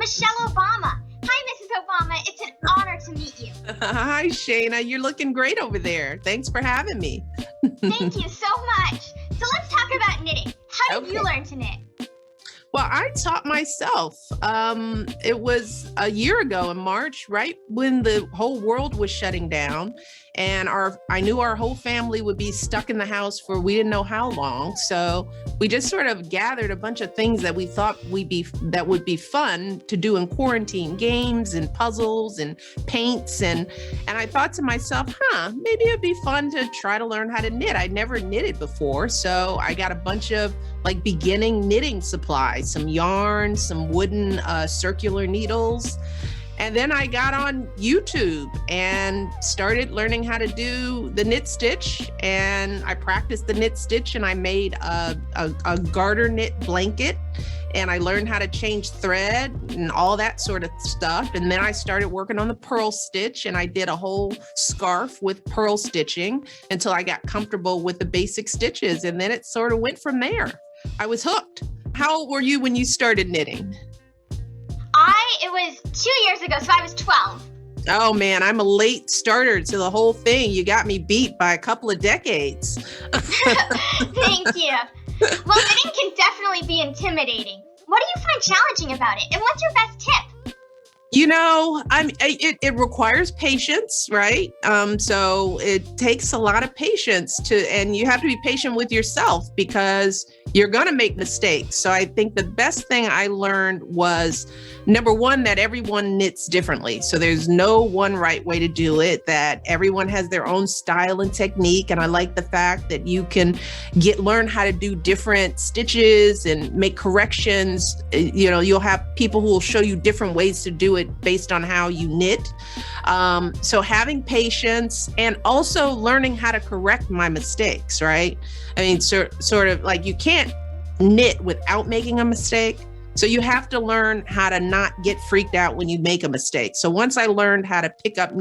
Michelle Obama. Hi, Mrs. Obama. It's an honor to meet you. Hi, Shayna. You're looking great over there. Thanks for having me. Thank you so much. So let's talk about knitting. How did you learn to knit? Well, I taught myself. It was a year ago in March, right when the whole world was shutting down, and I knew our whole family would be stuck in the house for we didn't know how long. So we just sort of gathered a bunch of things that we thought would be fun to do in quarantine, games and puzzles and paints, and I thought to myself, maybe it'd be fun to try to learn how to knit. I'd never knitted before, so I got a bunch of like beginning knitting supplies, some yarn, some wooden circular needles. And then I got on YouTube and started learning how to do the knit stitch. And I practiced the knit stitch, and I made a garter knit blanket. And I learned how to change thread and all that sort of stuff. And then I started working on the purl stitch, and I did a whole scarf with purl stitching until I got comfortable with the basic stitches. And then it sort of went from there. I was hooked. How old were you when you started knitting? It was 2 years ago, so I was 12. Oh man, I'm a late starter to the whole thing. You got me beat by a couple of decades. Thank you. Well, knitting can definitely be intimidating. What do you find challenging about it? And what's your best tip? It requires patience, right? So it takes a lot of patience and you have to be patient with yourself because you're going to make mistakes. So I think the best thing I learned was, number one, that everyone knits differently. So there's no one right way to do it, that everyone has their own style and technique. And I like the fact that you can learn how to do different stitches and make corrections. You'll have people who will show you different ways to do it based on how you knit. So having patience and also learning how to correct my mistakes, right? I mean, sort of like you can't knit without making a mistake. So you have to learn how to not get freaked out when you make a mistake. So once I learned how to pick up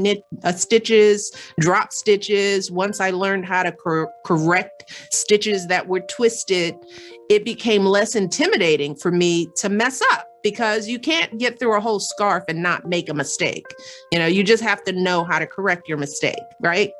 stitches, drop stitches, once I learned how to correct stitches that were twisted, it became less intimidating for me to mess up because you can't get through a whole scarf and not make a mistake. You just have to know how to correct your mistake, right?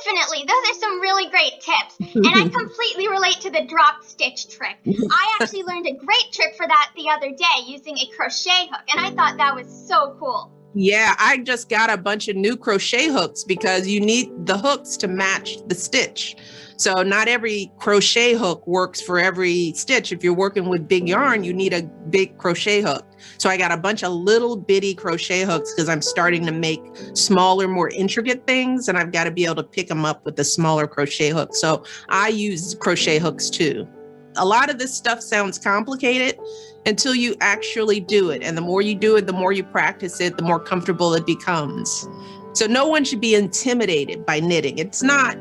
Definitely. Those are some really great tips. And I completely relate to the drop stitch trick. I actually learned a great trick for that the other day using a crochet hook, and I thought that was so cool. Yeah, I just got a bunch of new crochet hooks because you need the hooks to match the stitch. So not every crochet hook works for every stitch. If you're working with big yarn, you need a big crochet hook. So I got a bunch of little bitty crochet hooks because I'm starting to make smaller, more intricate things, and I've got to be able to pick them up with the smaller crochet hook. So I use crochet hooks too. A lot of this stuff sounds complicated until you actually do it. And the more you do it, the more you practice it, the more comfortable it becomes. So no one should be intimidated by knitting. It's not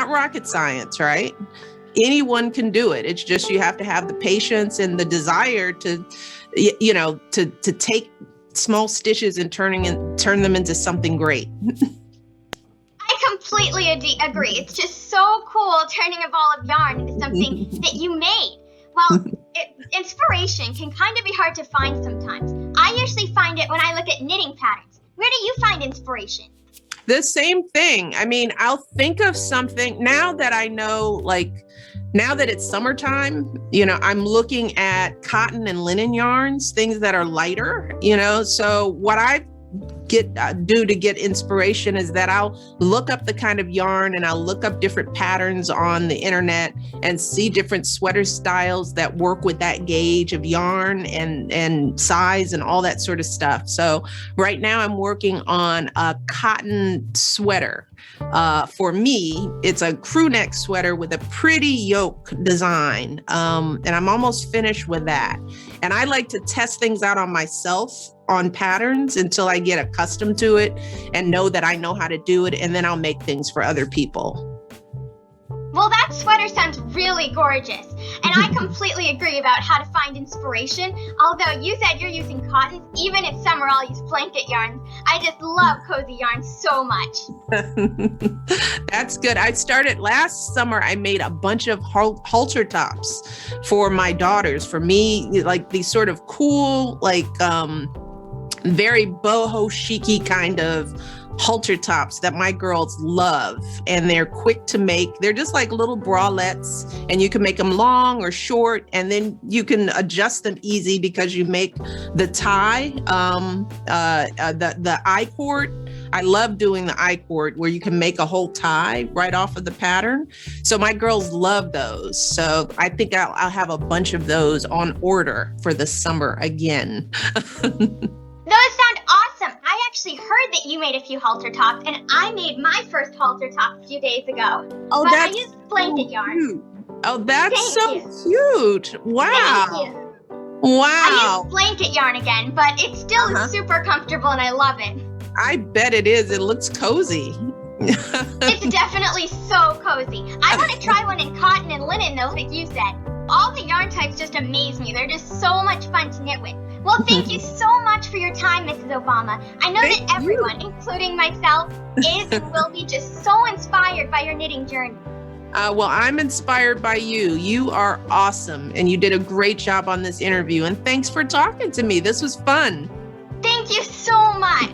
rocket science, right? Anyone can do it. It's just you have to have the patience and the desire to take small stitches and turn them into something great. I completely agree. It's just so cool turning a ball of yarn into something that you made. Well, inspiration can kind of be hard to find sometimes. I usually find it when I look at knitting patterns. Where do you find inspiration? The same thing. I mean, I'll think of something now that I know, now that it's summertime, I'm looking at cotton and linen yarns, things that are lighter, so what I do to get inspiration is that I'll look up the kind of yarn and I'll look up different patterns on the internet and see different sweater styles that work with that gauge of yarn and size and all that sort of stuff. So right now I'm working on a cotton sweater. For me, it's a crew neck sweater with a pretty yoke design. And I'm almost finished with that. And I like to test things out on myself on patterns until I get accustomed to it and know that I know how to do it. And then I'll make things for other people. Well, that sweater sounds really gorgeous. And I completely agree about how to find inspiration. Although you said you're using cotton, even if summer I'll use blanket yarns. I just love cozy yarn so much. That's good. I started last summer. I made a bunch of halter tops for my daughters. For me, like these sort of cool, like very boho chic-y kind of halter tops that my girls love, and they're quick to make. They're just like little bralettes, and you can make them long or short, and then you can adjust them easy because you make the tie, the I-cord. I love doing the I-cord where you can make a whole tie right off of the pattern. So my girls love those. So I think I'll have a bunch of those on order for the summer again. Those sound awesome. I actually heard that you made a few halter tops, and I made my first halter top a few days ago. Oh, but that's I used blanket yarn. cute. Oh, that's Thank so cute. Wow. Thank you. Wow. I used blanket yarn again, but it still Uh-huh. is super comfortable, and I love it. I bet it is. It looks cozy. It's definitely so cozy. I want to try one in cotton and linen, though, like you said. All the yarn types just amaze me. They're just so much fun to knit with. Well, thank you so much for your time, Mrs. Obama. I know Thank that everyone, including myself, is and will be just so inspired by your knitting journey. Well, I'm inspired by you. You are awesome, and you did a great job on this interview. And thanks for talking to me. This was fun. Thank you so much.